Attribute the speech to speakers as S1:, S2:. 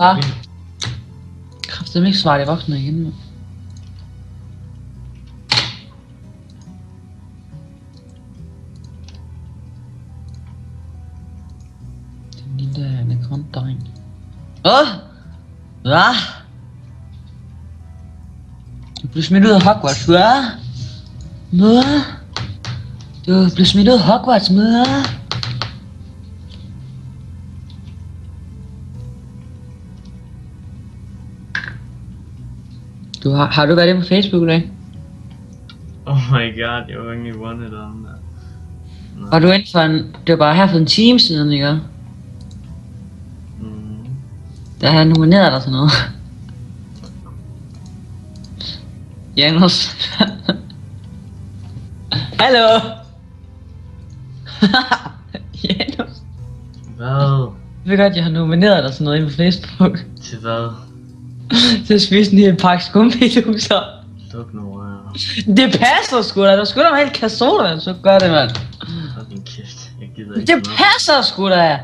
S1: Ah. Kræfter ikke svare de voksne igen, mand. Den lille anaconda-dreng. Hvad? Du blev smidt ud af Hogwarts, hvad? Hvad? Du blev smidt ud af Hogwarts, hvad? Har du været inde på Facebook i dag?
S2: Oh my god, jeg var egentlig wanted on that.
S1: Var du inde for en... Det var bare her for en time siden, ikke? Der har nomineret dig til noget. Janus. Hallo! Janus.
S2: Hvad?
S1: Jeg ved godt, jeg har nomineret dig til noget inde på Facebook.
S2: Til hvad?
S1: Til at spise en hel pakke skumpiluser.
S2: Luk nu rører.
S1: Det passer sgu da. Der skulle da være helt kasse sodavand, så gør det, mand.
S2: Fucking kæft. Jeg gider ikke
S1: Det passer sgu da.